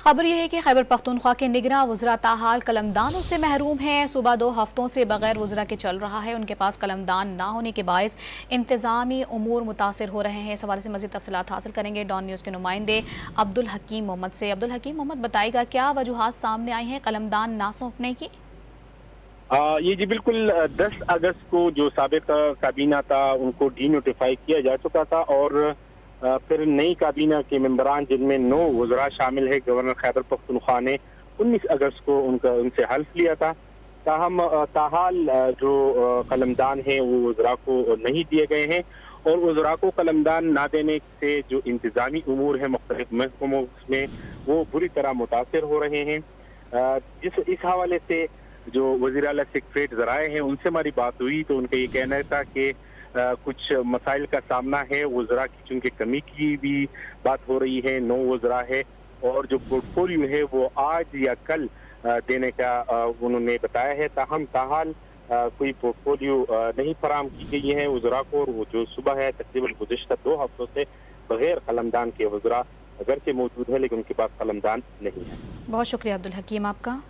खबर यह है कि खैबर पख्तूनख्वा के निगरां वज़रा ताहाल कलमदानों से महरूम हैं। सूबा 2 हफ्तों से बगैर वज़रा के चल रहा है। उनके पास कलमदान ना होने के बायस इंतज़ामी उमूर मुतासिर हो रहे हैं। इस हवाले से मज़ीद तफसीलात हासिल करेंगे डॉन न्यूज़ के नुमाइंदे अब्दुल हकीम मोहम्मद से। अब्दुल हकीम मोहम्मद, बताइएगा क्या वजूहात सामने आई हैं कलमदान ना सौंपने की? ये जी बिल्कुल 10 अगस्त को जो साबिक काबीना था उनको डी नोटिफाई किया जा चुका था और फिर नई काबीना के मेंबरान जिनमें 9 वज़रा शामिल है, गवर्नर खैबर पख्तूनख्वा ने 19 अगस्त को उनसे हल्फ लिया था। ताहाल जो कलमदान है वो वज़रा को नहीं दिए गए हैं और वज़रा को कलमदान ना देने से जो इंतज़ामी उमूर है मुख्तलिफ महकमों में वो बुरी तरह मुतासिर हो रहे हैं। इस हवाले से जो वज़ीर आला सेक्रेटरीट ज़राए हैं उनसे हमारी बात हुई तो उनका ये कहना था कि कुछ मसाइल का सामना है, वज़रा की चूँकि कमी की भी बात हो रही है, 9 वज़रा है और जो पोर्टफोलियो है वो आज या कल देने का उन्होंने बताया है। ताहाल कोई पोर्टफोलियो नहीं फराहम की गई है वज़रा को और वो जो सुबह है तकरीबन गुज़िश्ता 2 हफ्तों से बगैर कलमदान के वज़रा अगरचे मौजूद है लेकिन उनके पास कलमदान नहीं है। बहुत शुक्रिया अब्दुल हकीम आपका।